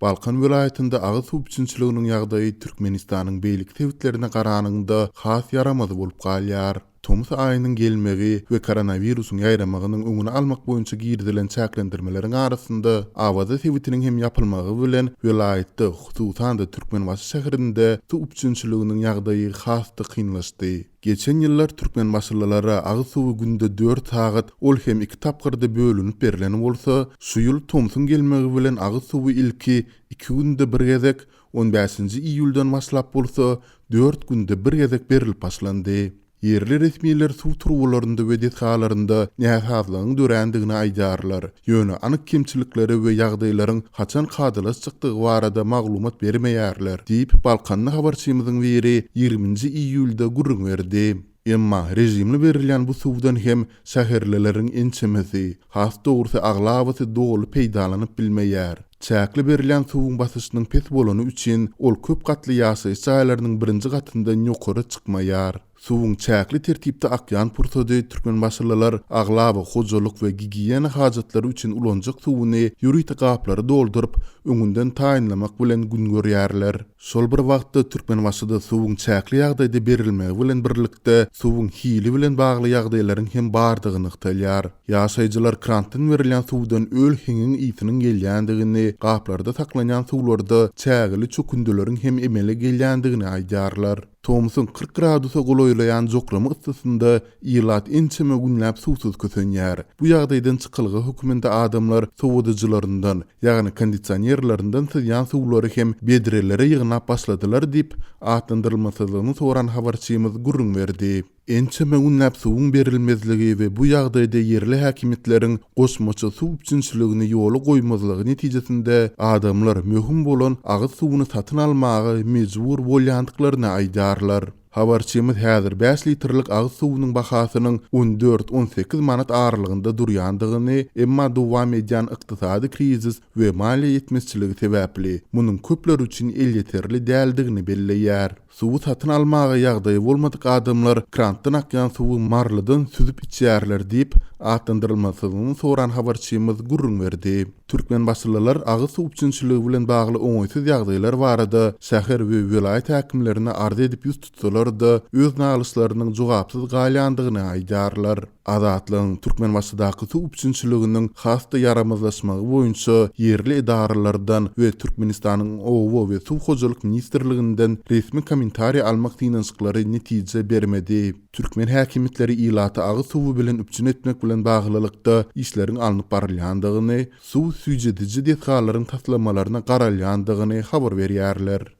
Balkan vilayetinde agy suw biçinçiliginiň ýagdaýy Türkmenistanyň beýlik tebitlerine garanyňda has yaramaz bolup galýar. Tomus aýynyň gelmegi we koronawirusyň ýaýramagynyň öňüni almak boýunça girdilen çäklendirmeleriň arasynda awaza tebitiniň hem ýapylmagy bilen vilayetde hususan da Türkmenbaşy şäherinde suw biçinçiliginiň ýagdaýy hasdy kynlaşdy. Geçen ýyllar Türkmenbaşylylara agy suwy günde 4 sagat ol hem 2 tapgyrda bölünip berilen bolsa, şu ýyl Tomusyň gelmegi bilen agy suwy ilki 2 günde bir gezek 15-nji iýuldan başlap bolsa 4 günde bir gezek berilip başlandy. Yerli resmiler suw turgularynda we dethalarynda nähazlygyň dörendigini aýdarlar. Ýöne anyk kemçilikleri we ýagdaýlaryň haçan kadylas çykdygy barada maglumat bermeýärler diýip Balkanly habarçymyzyň biri 20-nji iýulda gurrun berdi. Emma rejimli berilen bu suwdan hem şäherlileriň ençemesi, has dogrusu aglabasy dogly peýdalanyp bilmeýär. Çäkli berilen suwun basyşynyň pes bolany üçin ol köp gatly ýaşaýyş çaýlarynyň birinji gatyndan ýokary çykmaýar. Suwun çäkli tertipde akýan pursady Türkmenbaşylylar aglaba, hojalyk we gigiyena hajatlary üçin ulanjak suwuny ýürüýte gaplary doldurup öňünden taýynlamak bilen gün görýärler. Şol bir wagtda Türkmenbaşyda suwun çäkli ýagdaýda berilmegi bilen birlikde suwun hili bilen bagly ýagdaýlaryň hem bardygyny ykdalýar. Ýaşaýjylar krantdan berilen suwdan öl heňiň ýitiniň gelýändigini, gaplarda saklanýan suwlarda çägili çökündüleriň hem emele gelýändigini aýdarlar. Tomusyň 40 gradusa goloýlayan joklama ıssysynda ýylat ençeme günläp suwsuz kösenýär. Bu ýagdaýdan çykylgy höküminde adamlar sowadyjylaryndan, ýagny kondisionerlerinden sızýan suwlary hem bedrelere ýygnap başladylar diýip atlandyrylmasyzlygyny soran habarçymyz gurrun berdi. Ençeme günläp suwun berilmezligi we bu ýagdaýda yerli häkimetleriň goşmaça suw biçinçiligini ýoly goýmazlygy netijesinde adamlar möhüm bolan agy suwuny satyn almagy mejbur bolýandyklaryny aýdarlar. Habarçymyz häzir 5 litrlik agy suwunyň bahasynyň 14-18 manat aralygynda durýandygyny, emma dowam edýän ykdysady krizis we maliýe ýetmezçiligi sebäpli munyň köpler üçin elýeterli däldigini belleýär. Suwu satyn almagy ýagdaýy bolmadyk adamlar krantdan akýan suwu marlydan süzüp içýärler diýip atlandyrylmasyny soran habarçymyz gurrun berdi. Türkmenbaşylylar agy suw biçinçiligi bilen bagly oňaýsız ýagdaýlar barada şäher we vilayet häkimlerine arz edip ýüz tutsalar-da öz nalyşlarynyň jogapsyz galýandygyny aýdarlar. Azatlygyň Türkmenbaşydaky suw biçinçiliginiň hasda yaramazlaşmagy boýunça yerli edaralardan we Türkmenistanyň owo we suw hojalyk ministrliginden resmi komentari almak dinançyklary netije bermedi. Türkmen häkimetleri ýylaty agy suwy bilen üpçün etmek bilen baglylykda işleriň alınıp barylýandygyny, suw süýjediji dethallaryň taslamalaryna garalýandygyny habar berýärler.